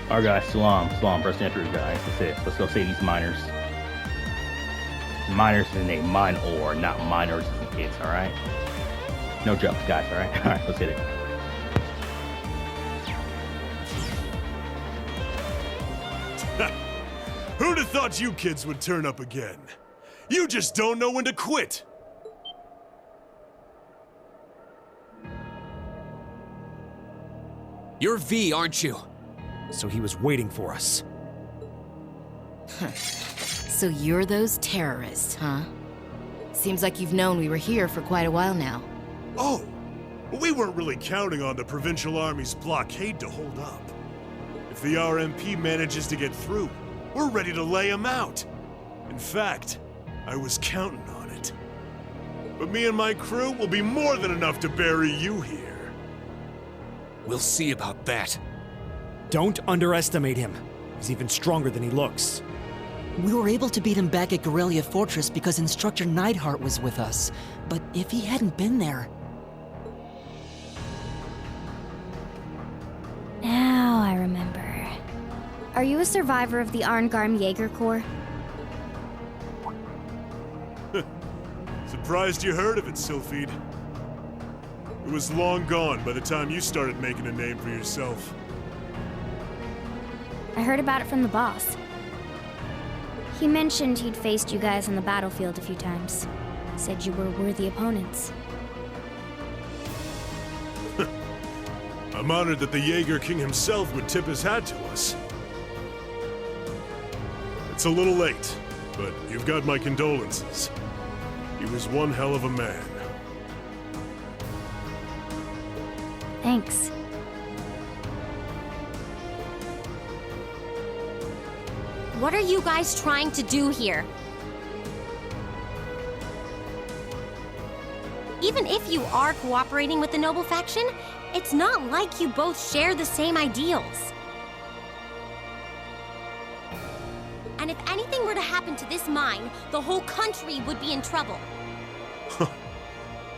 Alright guys, Salam, press enter guys. That's it. Let's go save these miners. Miners is a mine ore, not miners as in kids, alright? No jumps guys, alright? Alright, let's hit it. Who'd have thought you kids would turn up again? You just don't know when to quit! You're V, aren't you? So he was waiting for us. So you're those terrorists, huh? Seems like you've known we were here for quite a while now. Oh, we weren't really counting on the Provincial Army's blockade to hold up. If the RMP manages to get through, we're ready to lay them out. In fact, I was counting on it. But me and my crew will be more than enough to bury you here. We'll see about that. Don't underestimate him. He's even stronger than he looks. We were able to beat him back at Guerrilla Fortress because Instructor Neidhart was with us. But if he hadn't been there... Now I remember. Are you a survivor of the Arngarm Jaeger Corps? Surprised you heard of it, Sylphide. It was long gone by the time you started making a name for yourself. I heard about it from the boss. He mentioned he'd faced you guys on the battlefield a few times. Said you were worthy opponents. I'm honored that the Jaeger King himself would tip his hat to us. It's a little late, but you've got my condolences. He was one hell of a man. Thanks. What are you guys trying to do here? Even if you are cooperating with the Noble faction, it's not like you both share the same ideals. And if anything were to happen to this mine, the whole country would be in trouble.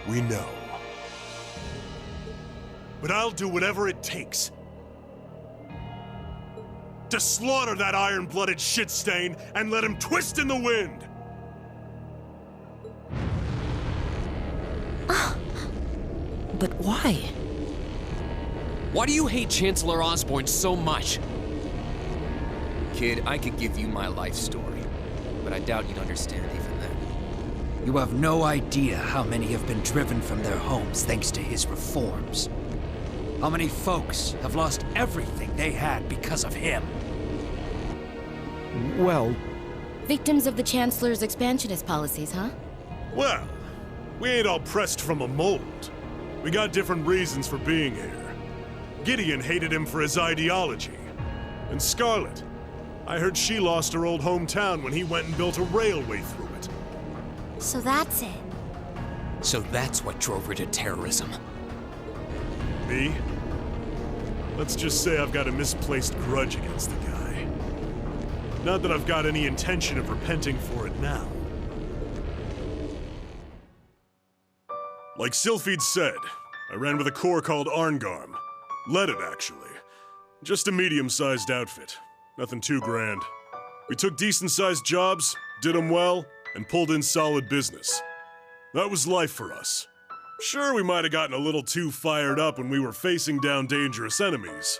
We know. But I'll do whatever it takes to slaughter that iron-blooded shit-stain and let him twist in the wind! But why? Why do you hate Chancellor Osborn so much? Kid, I could give you my life story, but I doubt you'd understand even then. You have no idea how many have been driven from their homes thanks to his reforms. How many folks have lost everything they had because of him? Well, Victims of the Chancellor's expansionist policies, huh? Well, we ain't all pressed from a mold. We got different reasons for being here. Gideon hated him for his ideology. And Scarlet, I heard she lost her old hometown when he went and built a railway through it. So that's it. So that's what drove her to terrorism. Me? Let's just say I've got a misplaced grudge against the guy. Not that I've got any intention of repenting for it now. Like Sylphide said, I ran with a corps called Arngarm. Led it, actually. Just a medium-sized outfit. Nothing too grand. We took decent-sized jobs, did them well, and pulled in solid business. That was life for us. Sure, we might have gotten a little too fired up when we were facing down dangerous enemies.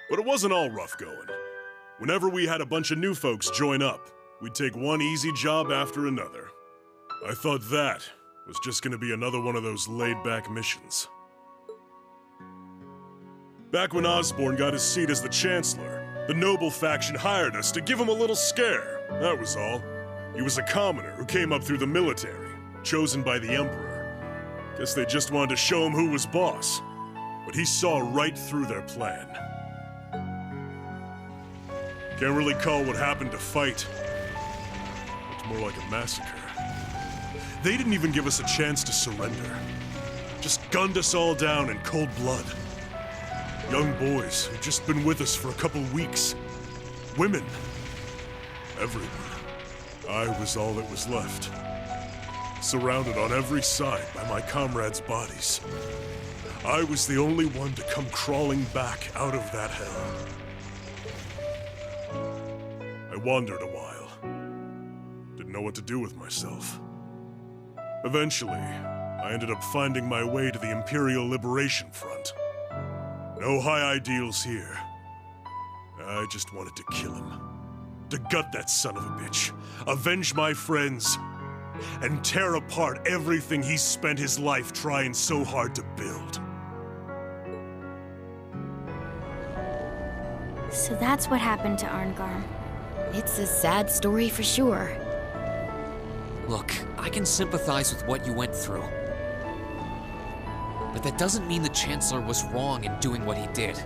But it wasn't all rough going. Whenever we had a bunch of new folks join up, we'd take one easy job after another. I thought that was just gonna be another one of those laid-back missions. Back when Osborn got his seat as the Chancellor, the Noble faction hired us to give him a little scare, that was all. He was a commoner who came up through the military, chosen by the Emperor. Guess they just wanted to show him who was boss, but he saw right through their plan. Can't really call what happened a fight. It's more like a massacre. They didn't even give us a chance to surrender. Just gunned us all down in cold blood. Young boys who'd just been with us for a couple weeks. Women. Everyone. I was all that was left. Surrounded on every side by my comrades' bodies. I was the only one to come crawling back out of that hell. wandered a while. Didn't know what to do with myself. Eventually, I ended up finding my way to the Imperial Liberation Front. No high ideals here. I just wanted to kill him. To gut that son of a bitch, avenge my friends, and tear apart everything he's spent his life trying so hard to build. So that's what happened to Arngrim. It's a sad story for sure. Look, I can sympathize with what you went through. But that doesn't mean the Chancellor was wrong in doing what he did.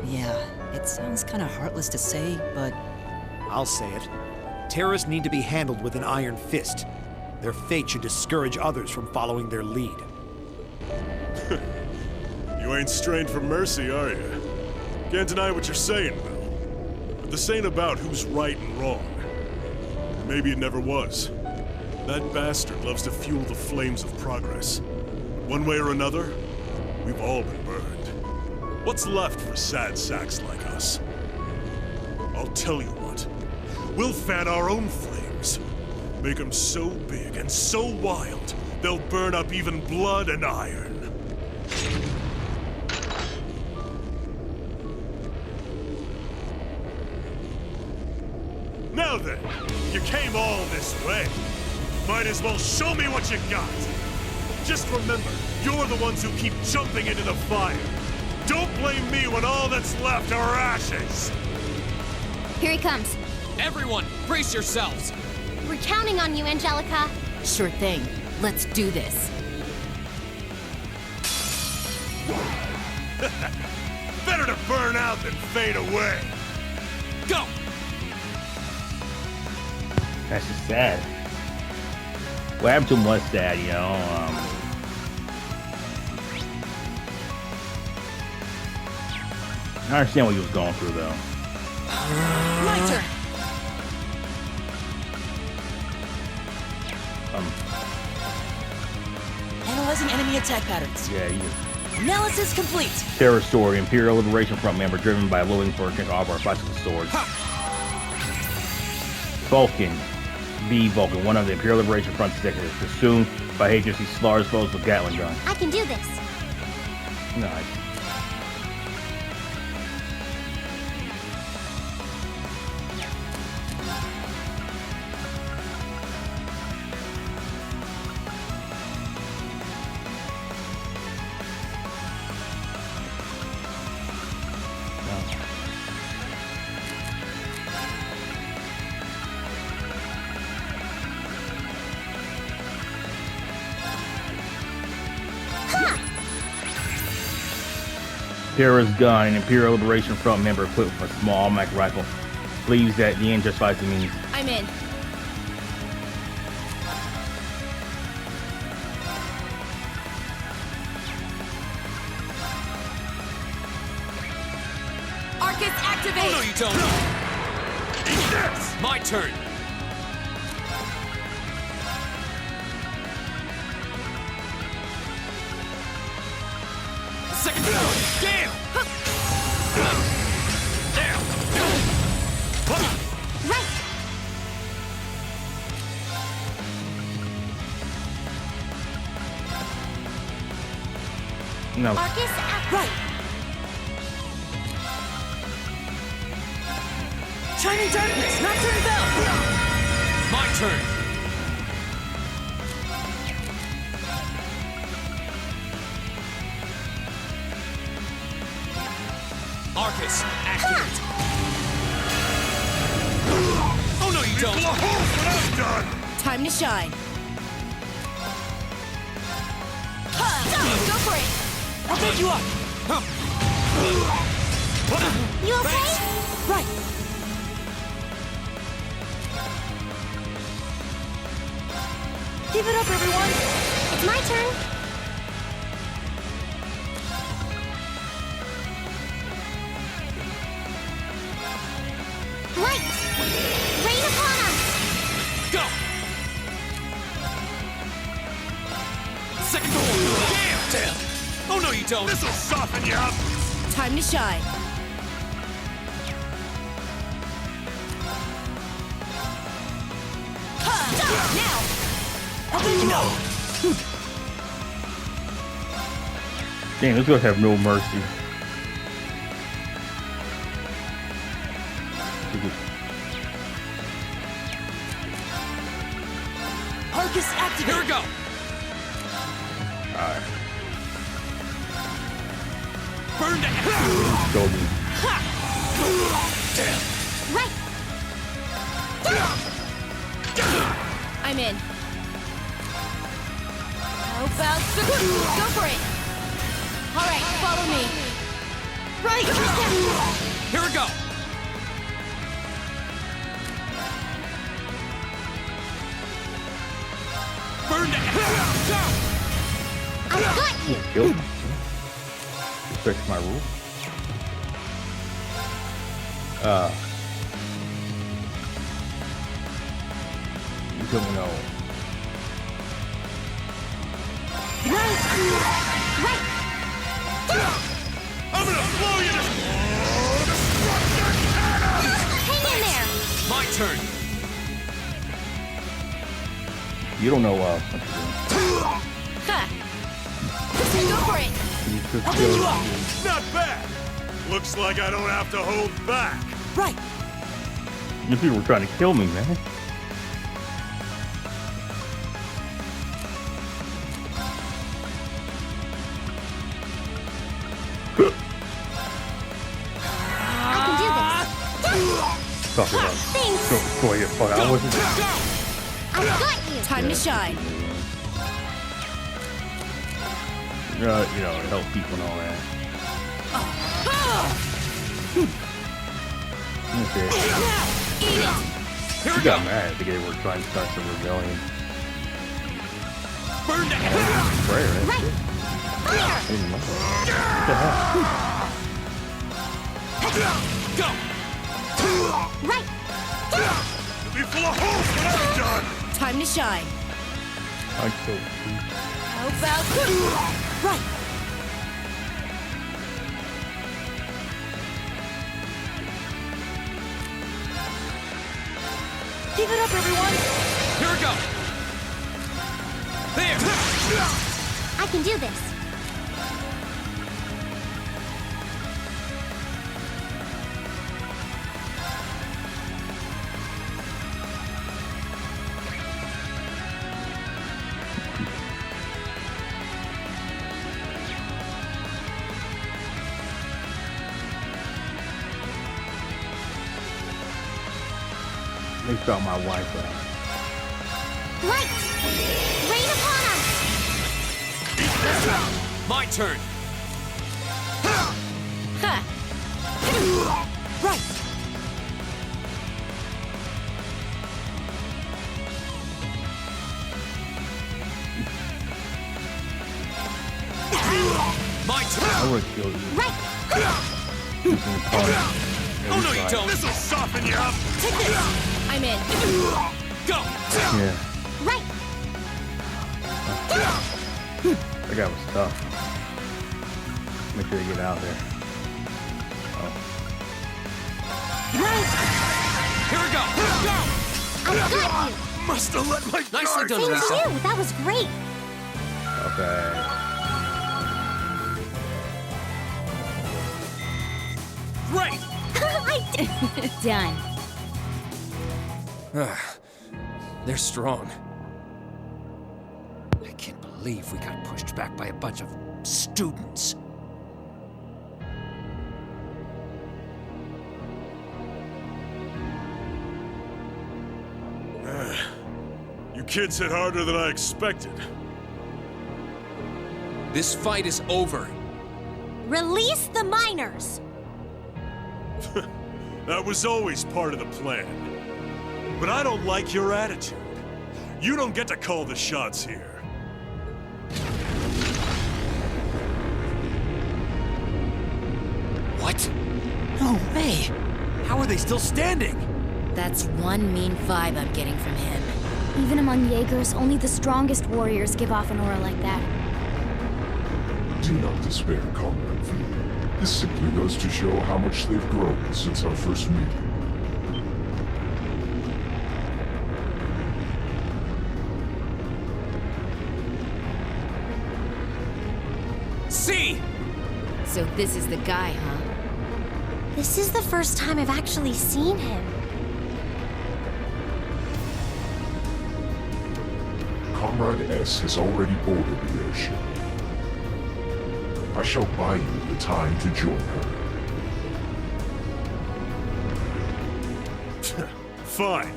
Yeah, it sounds kind of heartless to say, but I'll say it. Terrorists need to be handled with an iron fist. Their fate should discourage others from following their lead. You ain't strained for mercy, are you? Can't deny what you're saying, though. But this ain't about who's right and wrong. Maybe it never was. That bastard loves to fuel the flames of progress. One way or another, we've all been burned. What's left for sad sacks like us? I'll tell you what. We'll fan our own flames. Make them so big and so wild, they'll burn up even blood and iron. Now then, you came all this way. Might as well show me what you got. Just remember, you're the ones who keep jumping into the fire. Don't blame me when all that's left are ashes. Here he comes. Everyone, brace yourselves! We're counting on you, Angelica. Sure thing. Let's do this. Better to burn out than fade away. Go! That's just sad. What happened to him was sad, you know. I understand what he was going through, though. my turn. Analyzing enemy attack patterns. Yeah, he Analysis complete. Terror Story, Imperial Liberation Front member driven by loathing for offer of bicycle swords. Vulcan, B. Vulcan, one of the Imperial Liberation Front executives, consumed by hatred, he slaughters foes with Gatling gun. I can do this. Nice. Terrorist gun, an Imperial Liberation Front member equipped with a small automatic rifle, believes that the end justifies the means. I'm in. Arcus, activate! Oh, no, you don't! Eat this! My turn! Second floor! Damn! Damn! Right! No. Arcus, Right. Shining darkness. Nocturne bell. My turn! Arcus, activate! Oh no, you don't! Blow holes when I'm done! Time to shine. Go for it! I'll pick you up. you okay? Right. Keep it up, everyone. It's my turn. Right! Rain upon us! Go! Second floor! Damn! Oh no, you don't! This'll soften you up! Time to shine. Damn, this gonna have no mercy. Arcus activate. Here we go. Alright. Burn to Go me. Right! I'm in. How about the go for it? Alright, follow me. Right! Here we go. Burn to I got you! Killed me. Respect my rule. You don't know. Right! I'm gonna blow you to... Hang in there! my turn. You don't know what you're Ha! Go for it! doing. You could kill me. Not bad. Looks like I don't have to hold back. Right. You people were trying to kill me, man. I can do this! Talk about. Thanks! Go ahead, fuck. I wasn't. I got you! Time to shine. You know, help people and all that. Okay. Here You we got go. mad. I think they were trying to start some rebellion. Burn to Prayer, eh? Right! Fire! Didn't know. What the hell? go. Right! You'll be full of holes when I'm done. Time to shine. I'm so How about Right. Keep it up, everyone. Here we go. There. I can do this! They shot my wife out. Right! Rain upon us! My turn. Ha! Right. My turn. I would have killed you. Right! Using the punch. Oh no, you don't. This'll soften you up. Take this! I'm in. Go. Yeah, Right! that guy was tough. Make sure you get out there. Oh. Right! Here we go. Go. I got you! Must have let my Nicely guard done, Thank Lisa. you! That was great! Okay. Great. Done. They're strong. I can't believe we got pushed back by a bunch of students. You kids hit harder than I expected. This fight is over. Release the miners! That was always part of the plan. But I don't like your attitude. You don't get to call the shots here. What? No way. How are they still standing? That's one mean vibe I'm getting from him. Even among Jaegers, only the strongest warriors give off an aura like that. Do not despair, Comrade V. This simply goes to show how much they've grown since our first meeting. So this is the guy, huh? This is the first time I've actually seen him. Comrade S has already boarded the airship. I shall buy you the time to join her. Fine.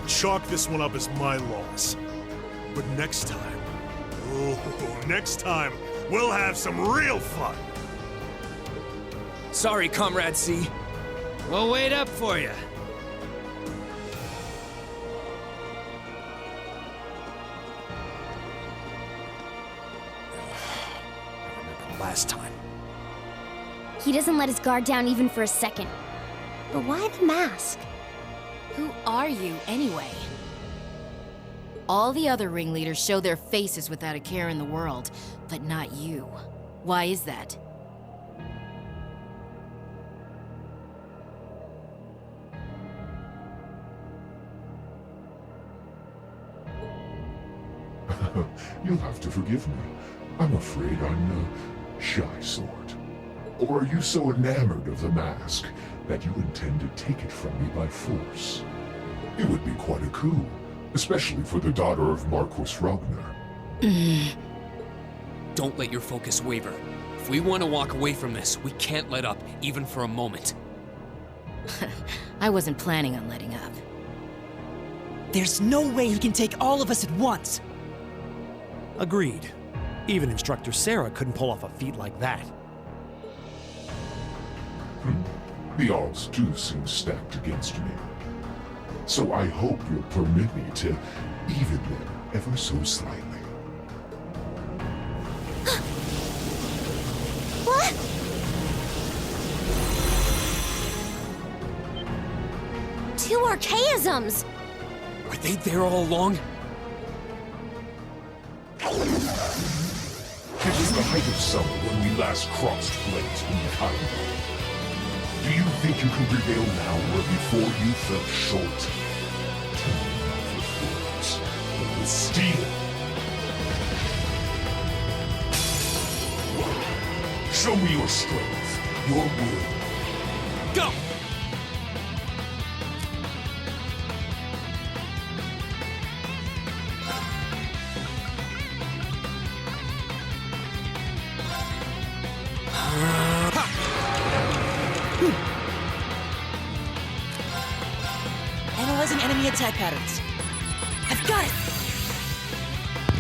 Chalk this one up as my loss. But next time, next time, we'll have some real fun. Sorry, Comrade C. We'll wait up for you. Last time. He doesn't let his guard down even for a second. But why the mask? Who are you, anyway? All the other ringleaders show their faces without a care in the world, but not you. Why is that? You'll have to forgive me. I'm afraid I'm the shy sort. Or are you so enamored of the mask that you intend to take it from me by force? It would be quite a coup, especially for the daughter of Marquis Ragnar. Don't let your focus waver. If we want to walk away from this, we can't let up, even for a moment. I wasn't planning on letting up. There's no way he can take all of us at once. Agreed. Even Instructor Sarah couldn't pull off a feat like that. The odds do seem stacked against me. So I hope you'll permit me to even them ever so slightly. What? Two archaisms! Were they there all along? It was the height of summer when we last crossed blades beneath Heimdall. Do you think you can prevail now where before you fell short? Tell me not with words, but with steel. Show me your strength, your will. Go! Analyzing enemy attack patterns. I've got it!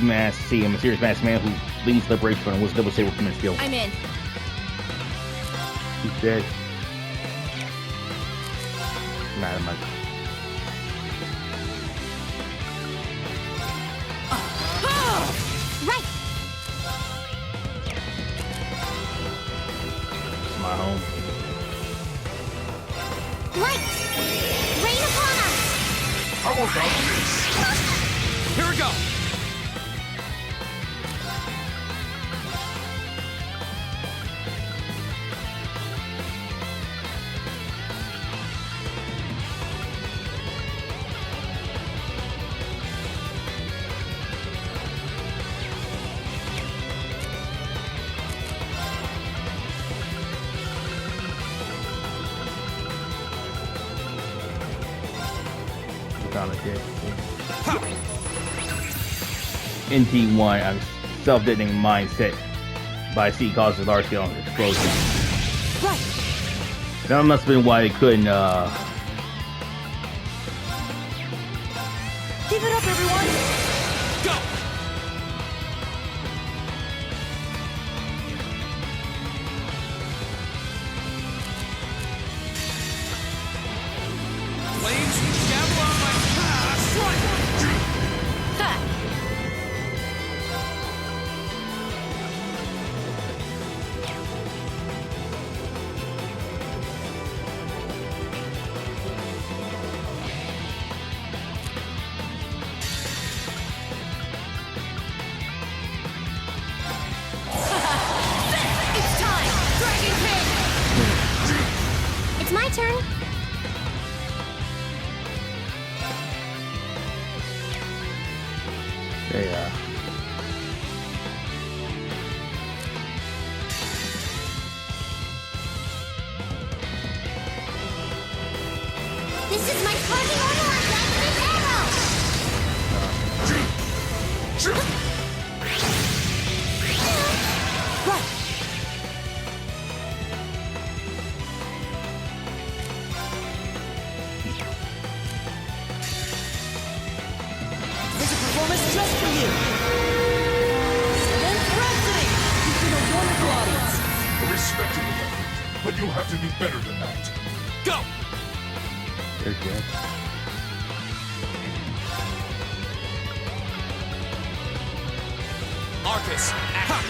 Mass C, a mysterious masked man who leads Liberation Front and was double saber from his skill. I'm in. He's dead. Madam, Right! it's my home. Light! Rain upon us! How about this? Here we go! Found it dead. NT1, a self-detonating mine set by sea causes large scale explosion. Right! That must have been why they couldn't, Give it up, everyone! Go! Flames, gather on my path! Ha! It's time! Dragon King! It's my turn. This is my parking order on Blacksmith Arrow! Right! There's a performance just for you! And Rhapsody! You've been a wonderful audience! A respectable effort, but you'll have to do better than that. Go! There's that. Arcus, act.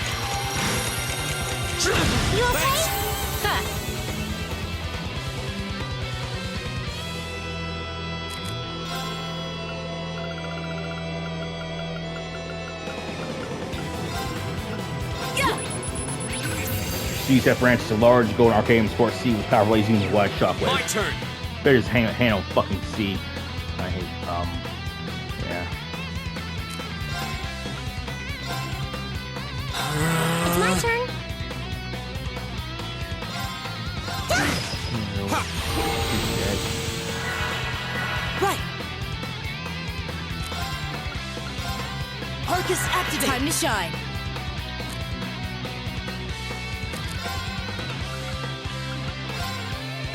You okay? Huh. CSF branches a large golden arcade sport C with powerful laser and wide shockwave. My turn. Better just handle fucking C. I hate, yeah. It's my turn. Right! Arcus activate! Time to shine!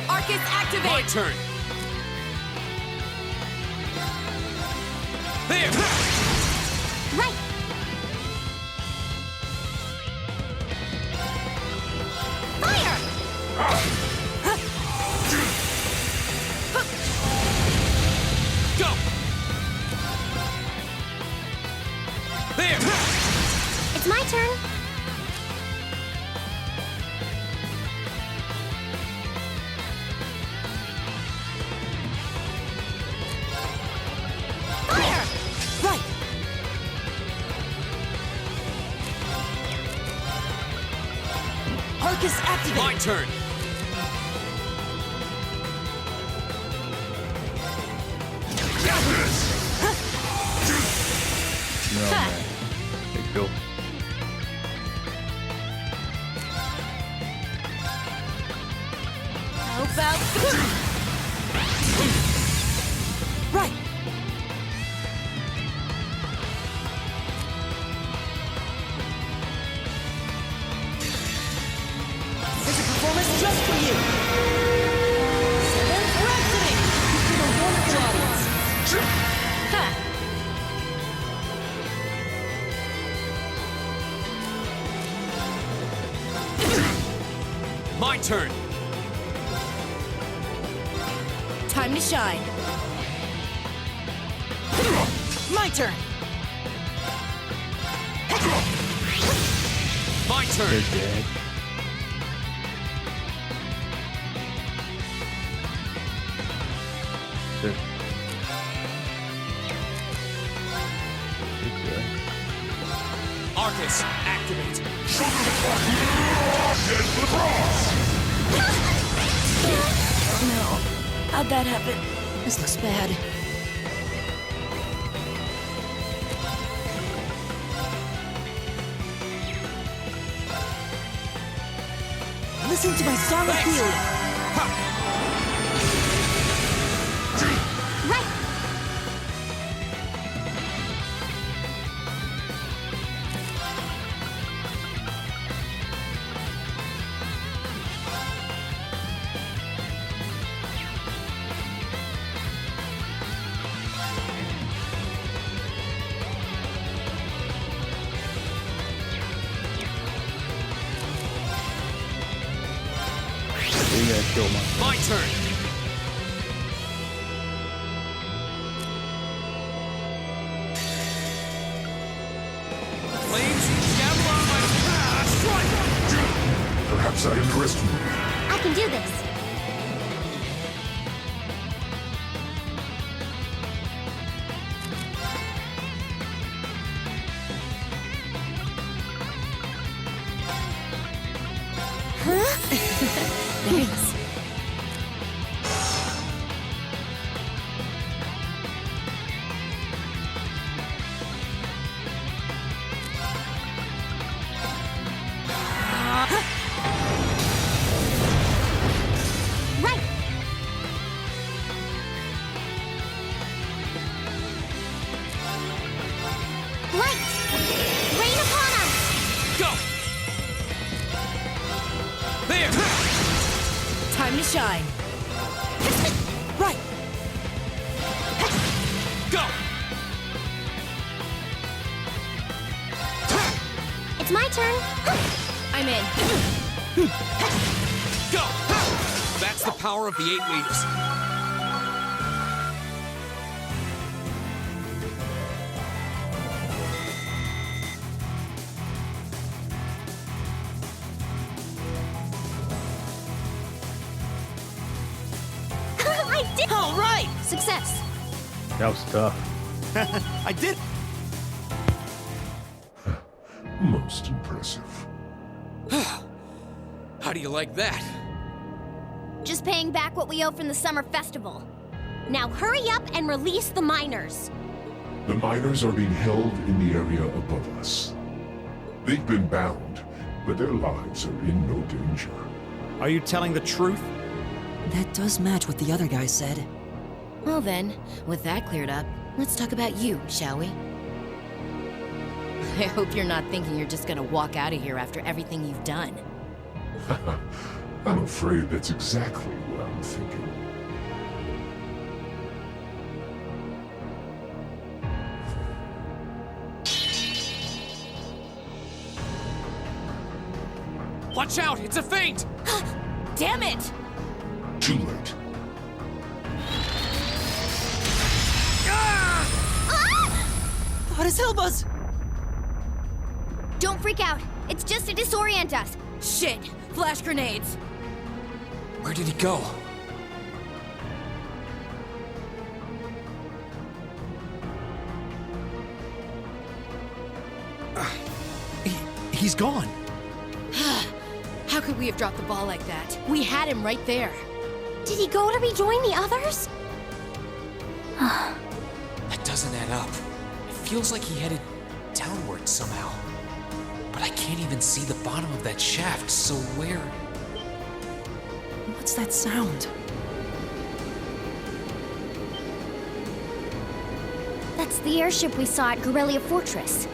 Arcus activate! My turn. There. Right. Fire! Go. There. It's my turn. Fire! Right! Arcus activate! My turn. No, man. Big deal. How about... Right! There's a performance just for you! And Rhapsody! You've been a wonderful audience! Huh. My turn. Time to shine! My turn! My turn. They're dead. They're dead. Arcus, activate. No. How'd that happen? This looks bad. Listen to my song of healing. Right. You gotta kill My turn. Flames javelin on my strike. Perhaps I underestimated. I can do this. Thanks. Right! Go! It's my turn. I'm in. Go! That's the power of the 8 leaves. I did. All right! Success. That was tough. I did. Most impressive. How do you like that? Just paying back what we owe from the summer festival. Now hurry up and release the miners. The miners are being held in the area above us. They've been bound, but their lives are in no danger. Are you telling the truth? That does match what the other guy said. Well then, with that cleared up, let's talk about you, shall we? I hope you're not thinking you're just gonna walk out of here after everything you've done. I'm afraid that's exactly what I'm thinking. Watch out! It's a feint! Damn it! Too late. Goddess help us! Don't freak out. It's just to disorient us. Shit! Flash grenades! Where did he go? He's gone. How could we have dropped the ball like that? We had him right there. Did he go to rejoin the others? That doesn't add up. It feels like he headed downward somehow. But I can't even see the bottom of that shaft, so where... What's that sound? That's the airship we saw at Guerrilla Fortress.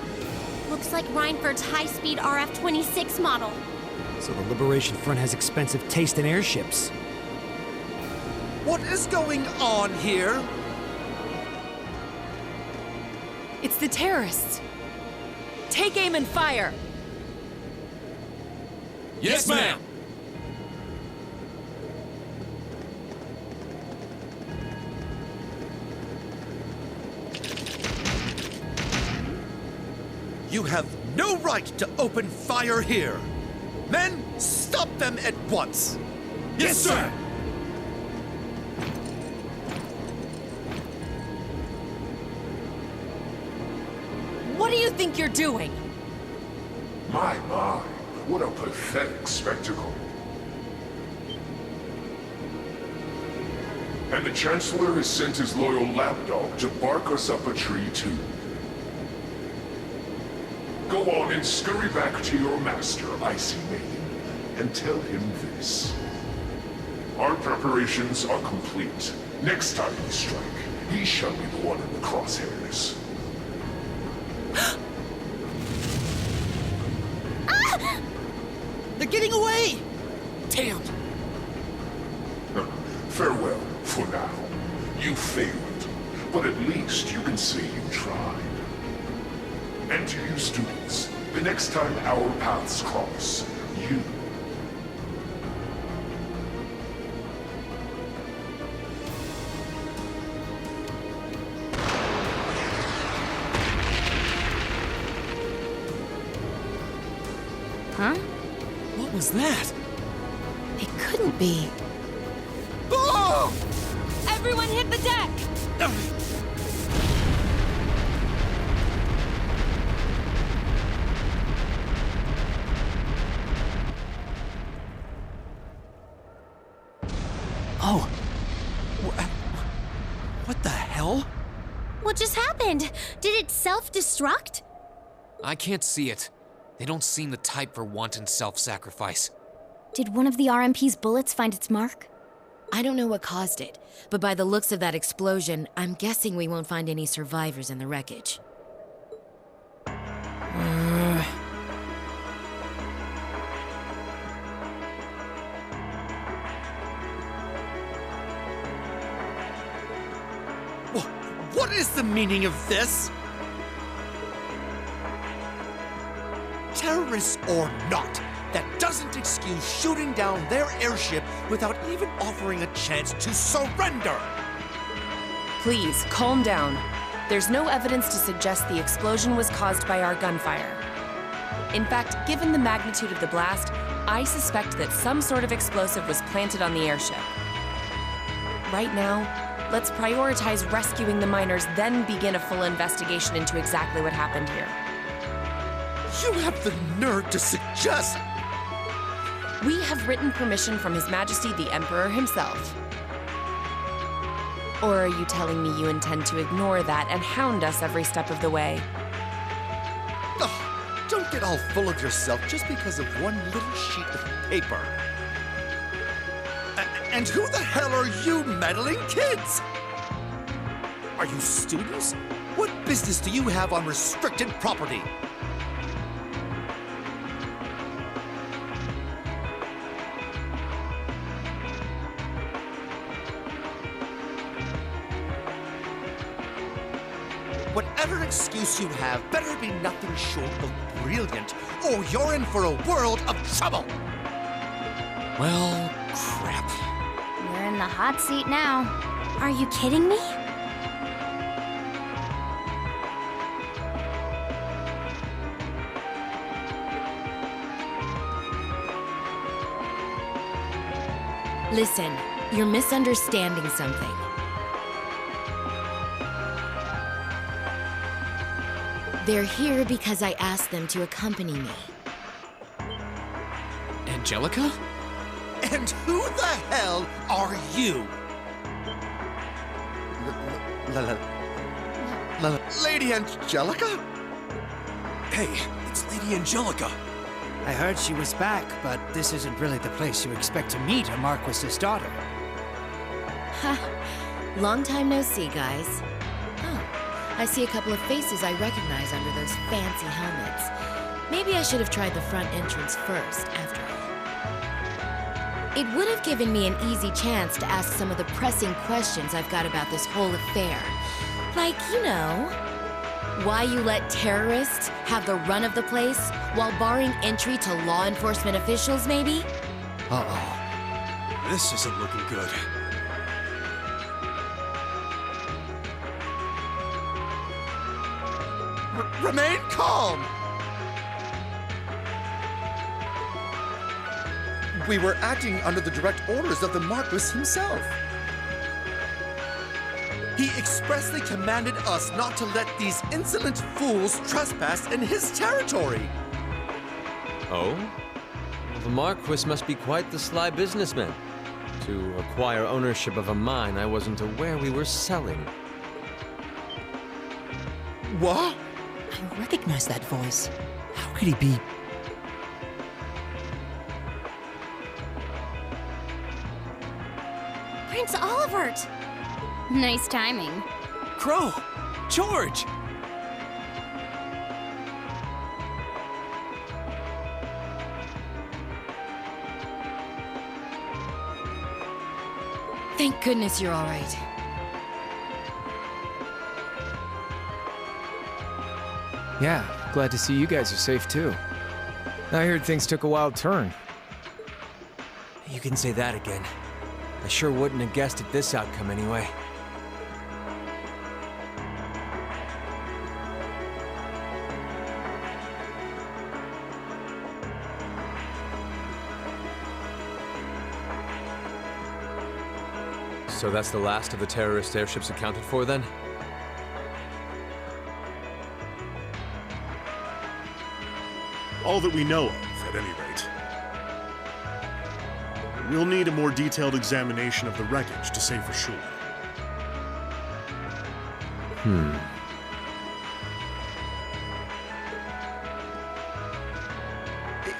Looks like Reinford's high-speed RF-26 model. So the Liberation Front has expensive taste in airships. What is going on here? It's the terrorists. Take aim and fire. Yes, ma'am! You have no right to open fire here. Men, stop them at once. Yes, sir! What do you think you're doing? My, what a pathetic spectacle. And the Chancellor has sent his loyal lapdog to bark us up a tree, too. Go on and scurry back to your master, Icy Maiden, and tell him this. Our preparations are complete. Next time we strike, he shall be the one in the crosshairs. They're getting away! Damn! Farewell, for now. You failed, but at least you can say you tried. And to you students, the next time our paths cross, you... Huh? What was that? It couldn't be. Oh! Everyone hit the deck! Oh. What the hell? What just happened? Did it self-destruct? I can't see it. They don't seem the type for wanton self-sacrifice. Did one of the RMP's bullets find its mark? I don't know what caused it, but by the looks of that explosion, I'm guessing we won't find any survivors in the wreckage. What is the meaning of this? Terrorists or not, that doesn't excuse shooting down their airship without even offering a chance to surrender. Please, calm down. There's no evidence to suggest the explosion was caused by our gunfire. In fact, given the magnitude of the blast, I suspect that some sort of explosive was planted on the airship. Right now, let's prioritize rescuing the miners, then begin a full investigation into exactly what happened here. You have the nerve to suggest... We have written permission from His Majesty the Emperor himself. Or are you telling me you intend to ignore that and hound us every step of the way? Oh, don't get all full of yourself just because of one little sheet of paper. And who the hell are you meddling kids? Are you students? What business do you have on restricted property? Whatever excuse you have better be nothing short of brilliant, or you're in for a world of trouble. Well, crap. You're in the hot seat now. Are you kidding me? Listen, you're misunderstanding something. They're here because I asked them to accompany me. Angelica? And who the hell are you? Lady Angelica? Hey, it's Lady Angelica. I heard she was back, but this isn't really the place you expect to meet a Marquis's daughter. Ha! Long time no see, guys. Oh, I see a couple of faces I recognize under those fancy helmets. Maybe I should have tried the front entrance first, after all. It would have given me an easy chance to ask some of the pressing questions I've got about this whole affair. Like, you know, why you let terrorists have the run of the place while barring entry to law enforcement officials, maybe? Uh-oh. This isn't looking good. Remain calm! We were acting under the direct orders of the Marquis himself. He expressly commanded us not to let these insolent fools trespass in his territory. Oh? The Marquis must be quite the sly businessman. To acquire ownership of a mine I wasn't aware we were selling. What? I recognize that voice. How could he be? Prince Olivert! Nice timing. Crow! George! Thank goodness you're all right. Yeah, glad to see you guys are safe too. I heard things took a wild turn. You can say that again. I sure wouldn't have guessed at this outcome anyway. So that's the last of the terrorist airships accounted for, then? All that we know of, at any rate. We'll need a more detailed examination of the wreckage to say for sure.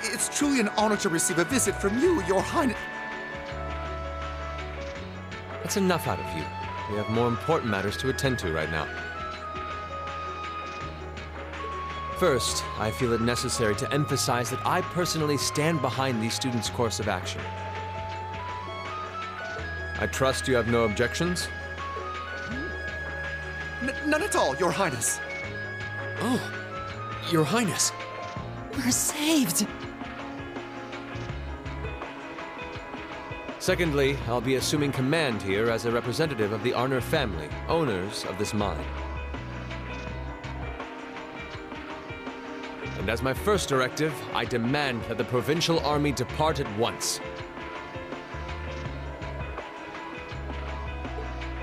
It's truly an honor to receive a visit from you, Your Highness. That's enough out of you. We have more important matters to attend to right now. First, I feel it necessary to emphasize that I personally stand behind these students' course of action. I trust you have no objections? None at all, Your Highness. Oh, Your Highness. We're saved! Secondly, I'll be assuming command here as a representative of the Arner family, owners of this mine. And as my first directive, I demand that the Provincial Army depart at once.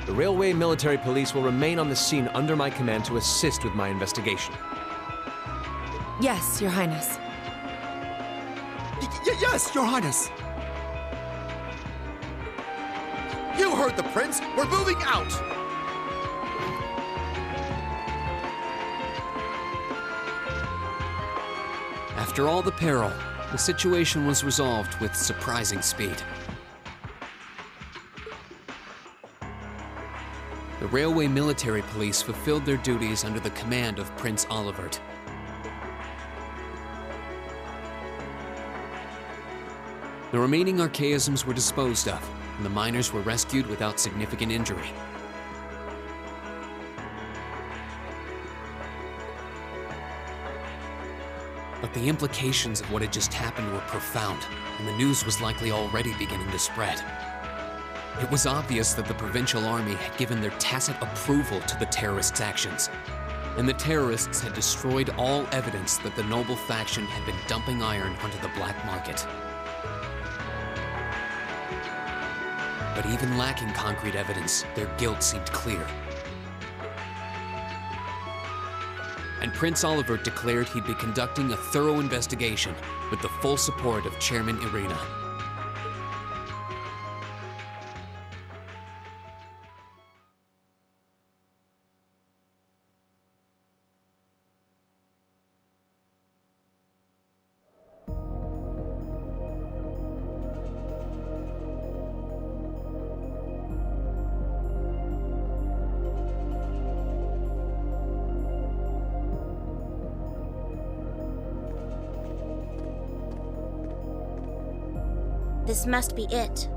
The Railway Military Police will remain on the scene under my command to assist with my investigation. Yes, Your Highness. Yes, Your Highness. You heard the Prince. We're moving out. After all the peril, the situation was resolved with surprising speed. The Railway Military Police fulfilled their duties under the command of Prince Olivert. The remaining archaisms were disposed of, and the miners were rescued without significant injury. But the implications of what had just happened were profound, and the news was likely already beginning to spread. It was obvious that the Provincial Army had given their tacit approval to the terrorists' actions, and the terrorists had destroyed all evidence that the noble faction had been dumping iron onto the black market. But even lacking concrete evidence, their guilt seemed clear. And Prince Olivert declared he'd be conducting a thorough investigation with the full support of Chairman Irina. This must be it.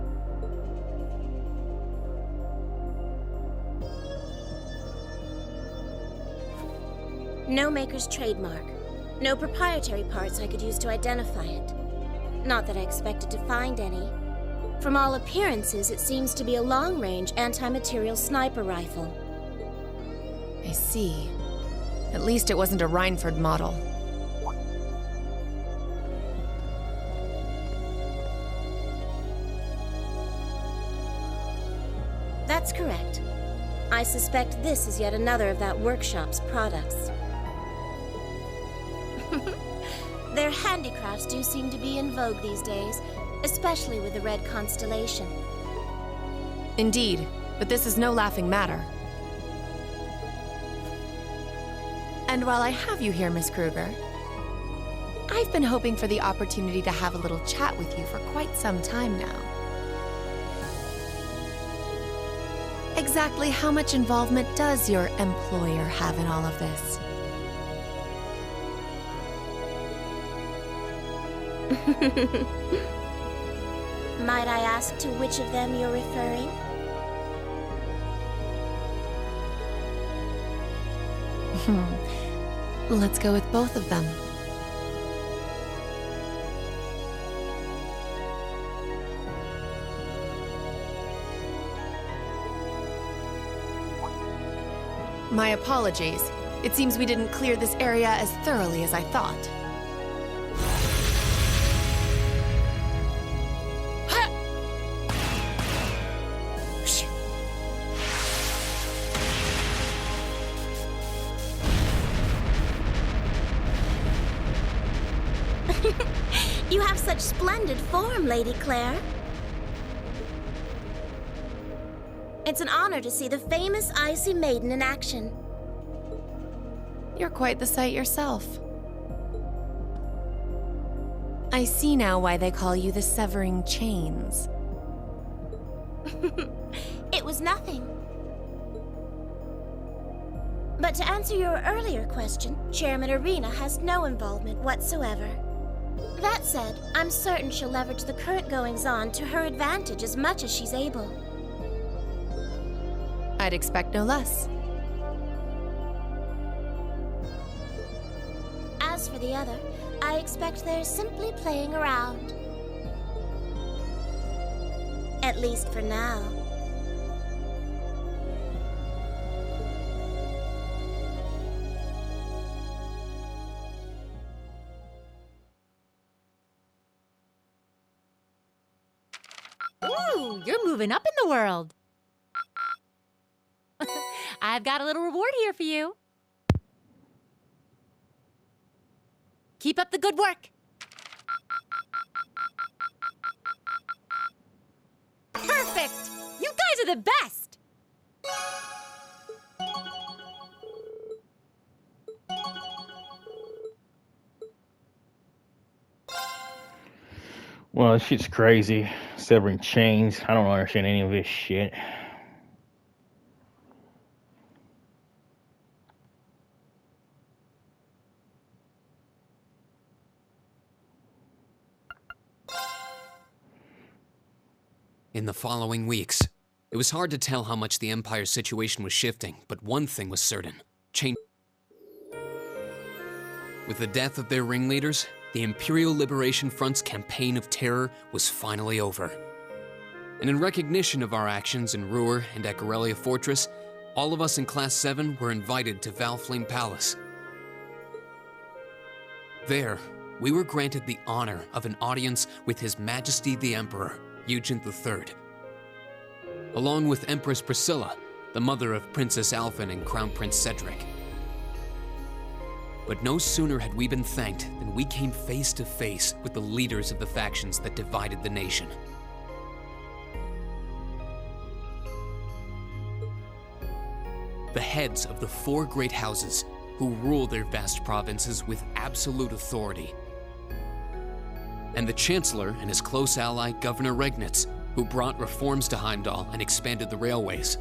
No maker's trademark. No proprietary parts I could use to identify it. Not that I expected to find any. From all appearances, it seems to be a long-range anti-material sniper rifle. I see. At least it wasn't a Reinford model. That's correct. I suspect this is yet another of that workshop's products. Their handicrafts do seem to be in vogue these days, especially with the Red Constellation. Indeed, but this is no laughing matter. And while I have you here, Miss Kruger, I've been hoping for the opportunity to have a little chat with you for quite some time now. Exactly how much involvement does your employer have in all of this? Might I ask to which of them you're referring? Let's go with both of them. My apologies. It seems we didn't clear this area as thoroughly as I thought. You have such splendid form, Lady Claire. It's an honor to see the famous Icy Maiden in action. You're quite the sight yourself. I see now why they call you the Severing Chains. It was nothing. But to answer your earlier question, Chairman Irina has no involvement whatsoever. That said, I'm certain she'll leverage the current goings-on to her advantage as much as she's able. I'd expect no less. the other, I expect they're simply playing around. At least for now. Ooh, you're moving up in the world. I've got a little reward here for you. Keep up the good work. Perfect! You guys are the best! Well, this shit's crazy. Severing chains. I don't understand any of this shit. In the following weeks, it was hard to tell how much the Empire's situation was shifting, but one thing was certain. With the death of their ringleaders, the Imperial Liberation Front's campaign of terror was finally over. And in recognition of our actions in Ruhr and at Corellia Fortress, all of us in Class 7 were invited to Valflame Palace. There, we were granted the honor of an audience with His Majesty the Emperor, Eugent III, along with Empress Priscilla, the mother of Princess Alphen and Crown Prince Cedric. But no sooner had we been thanked than we came face to face with the leaders of the factions that divided the nation. The heads of the 4 great houses who rule their vast provinces with absolute authority. And the Chancellor and his close ally, Governor Regnitz, who brought reforms to Heimdall and expanded the railways.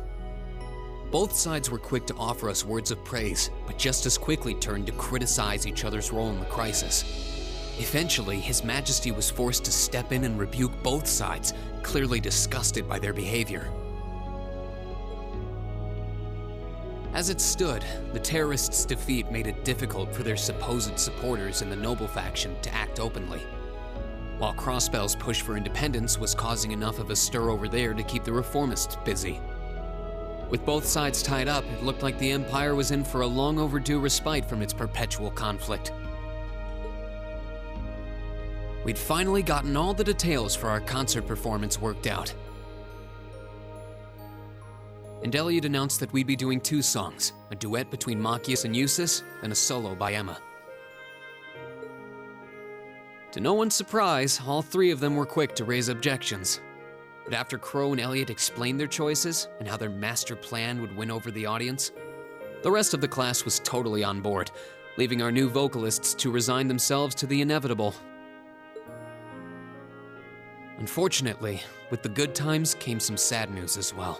Both sides were quick to offer us words of praise, but just as quickly turned to criticize each other's role in the crisis. Eventually, His Majesty was forced to step in and rebuke both sides, clearly disgusted by their behavior. As it stood, the terrorists' defeat made it difficult for their supposed supporters in the noble faction to act openly, while Crossbell's push for independence was causing enough of a stir over there to keep the reformists busy. With both sides tied up, it looked like the Empire was in for a long overdue respite from its perpetual conflict. We'd finally gotten all the details for our concert performance worked out. And Elliot announced that we'd be doing 2 songs, a duet between Machias and Eustace, and a solo by Emma. To no one's surprise, all 3 of them were quick to raise objections. But after Crow and Elliot explained their choices and how their master plan would win over the audience, the rest of the class was totally on board, leaving our new vocalists to resign themselves to the inevitable. Unfortunately, with the good times came some sad news as well.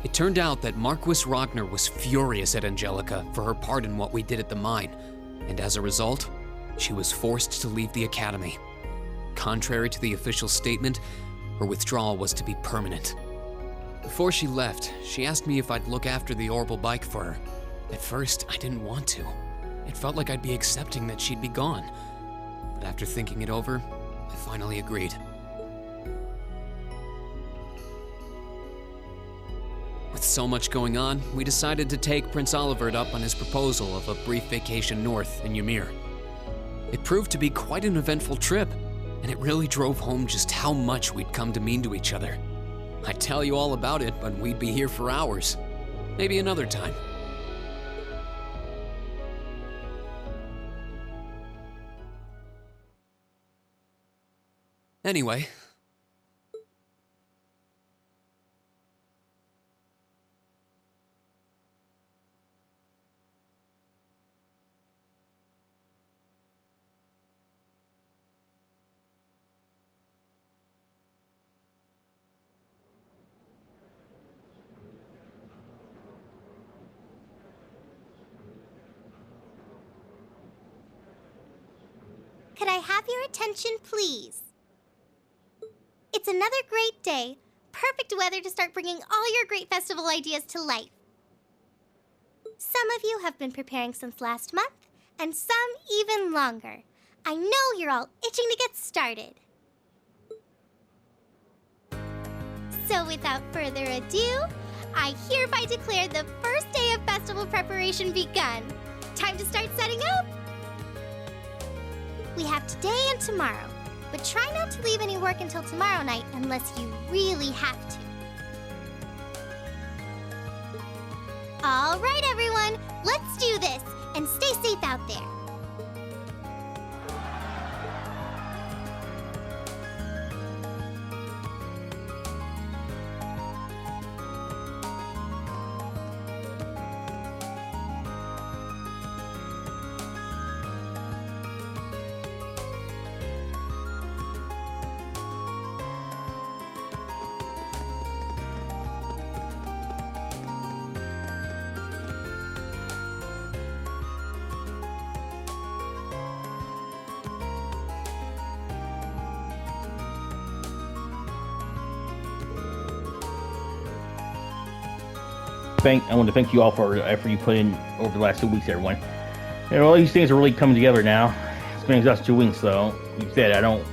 It turned out that Marquis Ragnar was furious at Angelica for her part in what we did at the mine, and as a result, she was forced to leave the academy. Contrary to the official statement, her withdrawal was to be permanent. Before she left, she asked me if I'd look after the orbital bike for her. At first, I didn't want to. It felt like I'd be accepting that she'd be gone. But after thinking it over, I finally agreed. With so much going on, we decided to take Prince Olivert up on his proposal of a brief vacation north in Ymir. It proved to be quite an eventful trip, and it really drove home just how much we'd come to mean to each other. I'd tell you all about it, but we'd be here for hours. Maybe another time. Anyway, Could I have your attention, please? It's another great day. Perfect weather to start bringing all your great festival ideas to life. Some of you have been preparing since last month, and some even longer. I know you're all itching to get started. So without further ado, I hereby declare the first day of festival preparation begun. Time to start setting up? We have today and tomorrow, but try not to leave any work until tomorrow night unless you really have to. All right, everyone, let's do this, and stay safe out there. I want to thank you all for the effort you put in over the last 2 weeks, everyone. All these things are really coming together now. It's been just 2 weeks, though. You said I don't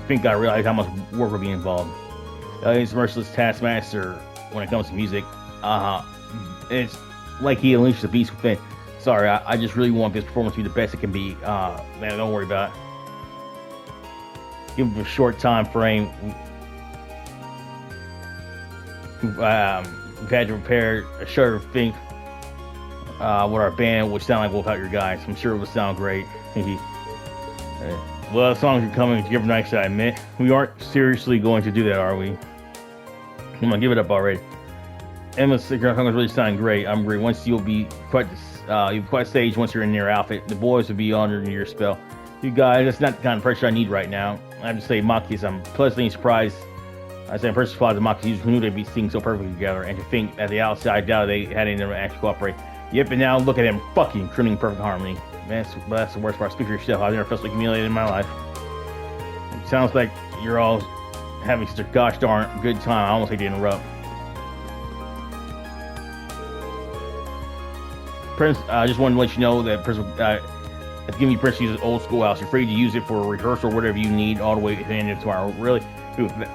think I realized how much work will be involved. He's merciless taskmaster when it comes to music. It's like he unleashes the beast within. Sorry, I just really want this performance to be the best it can be. Man, don't worry about it. Give him a short time frame. We've had to prepare a short thing what our band would sound like without your guys. I'm sure it would sound great. Well, the songs are coming together nice, I admit. We aren't seriously going to do that, are we? Come on, give it up already. Emma's songs really sound great. I'm agree. Once you'll be quite stage once you're in your outfit. The boys will be under your spell. You guys, that's not the kind of pressure I need right now. I have to say, Maki's, I'm pleasantly surprised. I say I'm first surprised the Maki's who knew they'd be singing so perfectly together, and to think at the outside doubt they had any of them actually cooperate. Yep, and now look at them fucking trimming perfect harmony. Man, that's the worst part. Speak for yourself. I've never felt so humiliated in my life. It sounds like you're all having such a gosh darn good time. I almost hate to interrupt. Prince, I just wanted to let you know that it's giving you Prince uses old schoolhouse. You're free to use it for a rehearsal or whatever you need all the way to the end of tomorrow. Really,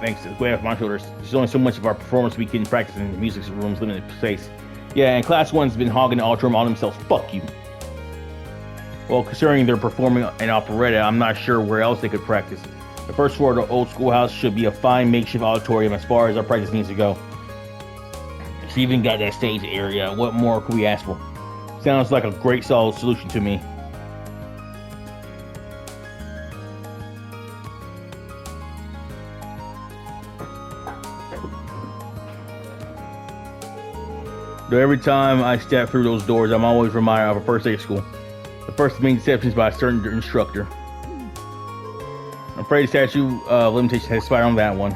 thanks to the weight off my shoulders. There's only so much of our performance we can practice in the music room's limited space. Yeah, and Class 1's been hogging the auditorium all themselves. Fuck you. Well, considering they're performing an operetta, I'm not sure where else they could practice. The first floor of the old schoolhouse should be a fine makeshift auditorium as far as our practice needs to go. It's even got that stage area. What more could we ask for? Sounds like a great solid solution to me. Though every time I step through those doors, I'm always reminded of a first day of school. The first main exceptions by a certain instructor. I'm afraid the statute of limitations has expired on that one.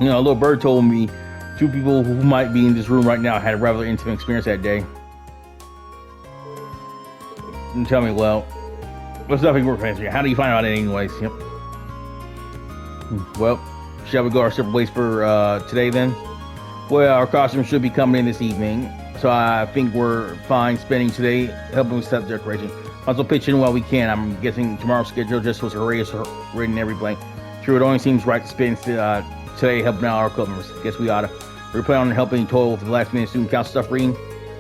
You know, a little bird told me 2 people who might be in this room right now had a rather intimate experience that day. And tell me, well, what's nothing work fancy? How do you find out anyways? Yep. Well, shall we go our separate ways for today then? Well, our costumes should be coming in this evening, so I think we're fine spending today helping with set decoration. Also pitch in while we can. I'm guessing tomorrow's schedule just was written every blank. Sure, it only seems right to spend today helping out our customers. Guess we oughta. We're planning on helping total for the last minute student council stuff, Rean.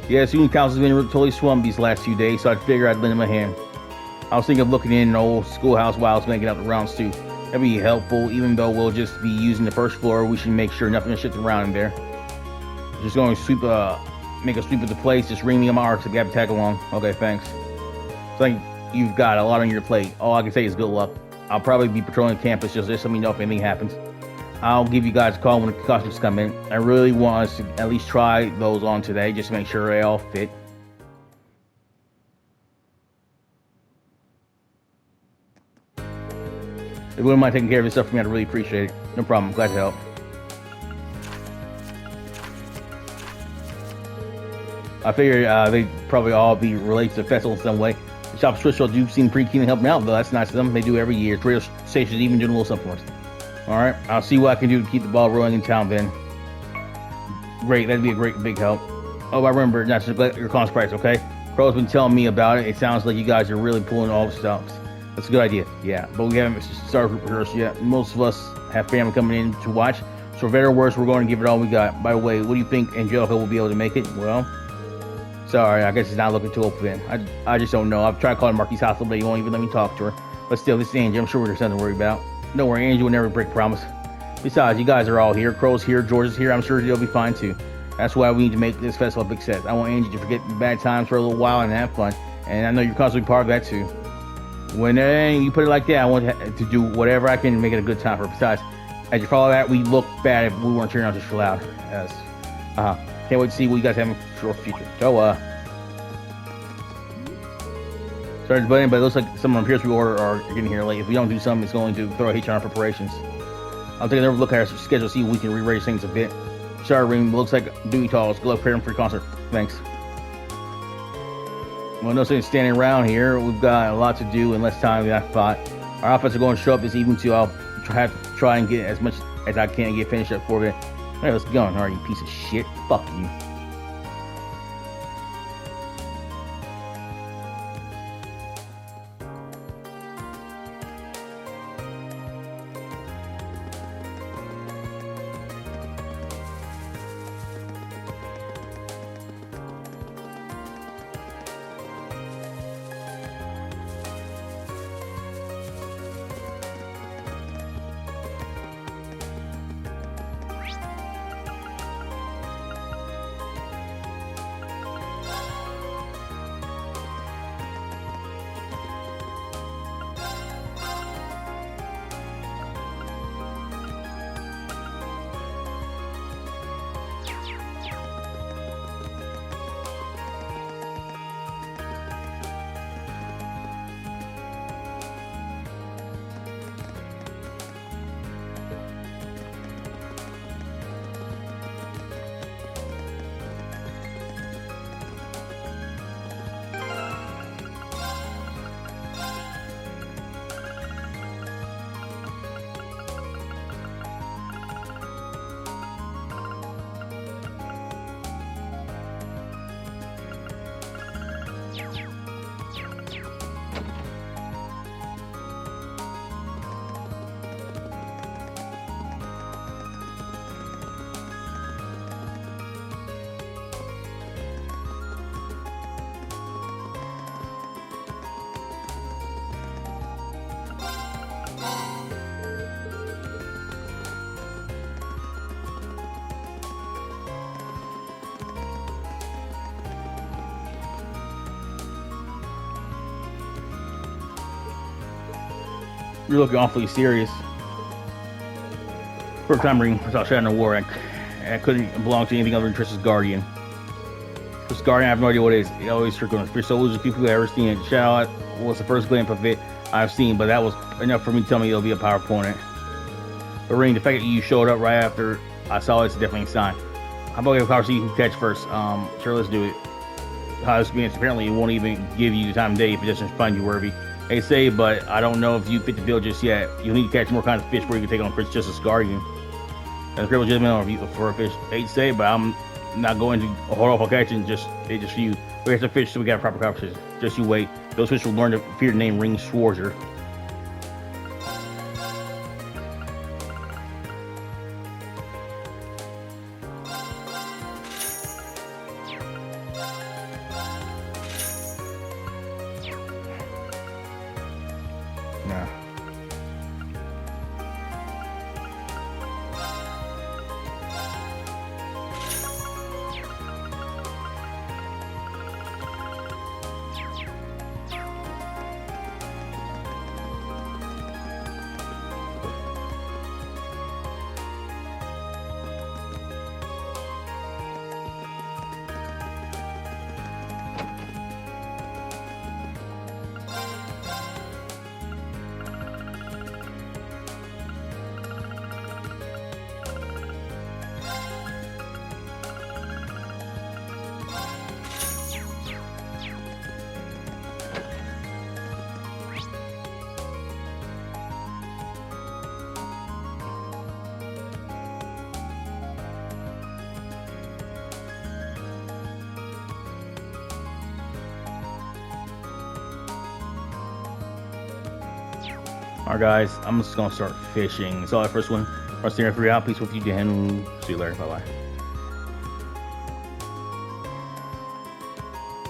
Yeah, student council's been totally swamped these last few days, so I figured I'd lend him a hand. I was thinking of looking in an old schoolhouse while I was making up the rounds too. That'd be helpful, even though we'll just be using the first floor. We should make sure nothing is shifting around in there. Just going to make a sweep of the place. Just ring me on my arc to grab a tag along. Okay, thanks. So you've got a lot on your plate. All I can say is good luck. I'll probably be patrolling campus. Just let me know if anything happens. I'll give you guys a call when the costumes come in. I really want us to at least try those on today, just to make sure they all fit. If you wouldn't mind taking care of this stuff for me, I'd really appreciate it. No problem. Glad to help. I figured they'd probably all be related to the festival in some way. The shop's Swisher do seem pretty keen to help me out, though. That's nice of them. They do every year. Radio stations even doing a little something for us. Alright, I'll see what I can do to keep the ball rolling in town then. Great, that'd be a great big help. Oh, I remember. Not to neglect your cost price, okay? Crow's been telling me about it. It sounds like you guys are really pulling all the stops. That's a good idea, yeah. But we haven't started rehearsal yet. Most of us have family coming in to watch. So for better or worse, we're going to give it all we got. By the way, what do you think Angelica will be able to make it? Well, sorry, I guess it's not looking too open. I just don't know. I've tried calling Marquis Hospital, but he won't even let me talk to her. But still, this is Angie. I'm sure there's something to worry about. Don't worry, Angie will never break promise. Besides, you guys are all here. Crow's here, George is here. I'm sure they'll be fine too. That's why we need to make this festival a big success. I want Angie to forget the bad times for a little while and have fun. And I know you're constantly part of that too. When you put it like that, I want to do whatever I can to make it a good time for her. Besides, as you follow that, we look bad if we weren't cheering out just for loud. Yes. Can't wait to see what you guys have in your future. So, sorry to butt in, but it looks like some of our peers we order are getting here late. If we don't do something, it's going to throw a hitch on our preparations. I'll take another look at our schedule, see if we can rearrange things a bit. Sorry, Rean, looks like duty calls. Good luck preparing for your concert. Thanks. Well, no sense standing around here. We've got a lot to do in less time than I thought. Our outfits are going to show up this evening too. I'll have to try and get as much as I can and get finished up for it. Alright, let's go. Alright, you piece of shit. Fuck you. You're looking awfully serious. First time Rean saw Shadow in War, I couldn't belong to anything other than Trish's Guardian. Trish's Guardian, I have no idea what it is. It always trickles on Fish soldiers, people who have ever seen it. Shadow was the first glimpse of it I've seen, but that was enough for me to tell me it'll be a power opponent. But Rean, the fact that you showed up right after I saw it is definitely a sign. How about we have a power so you can catch first? Sure, let's do it. How this means apparently it won't even give you the time of day if it doesn't find you worthy. They say, but I don't know if you fit the bill just yet. You'll need to catch more kinds of fish before you can take on Chris Justice Guardian. That's great legitimate for a fish. They say, but I'm not going to hold off on catching just for you. We have to fish so we got a proper conversation. Just you wait. Those fish will learn to fear the name Ring Schwarzer. Alright, guys, I'm just gonna start fishing. So that first one. Our 3 out. Peace with you, Dan. See you later. Bye bye.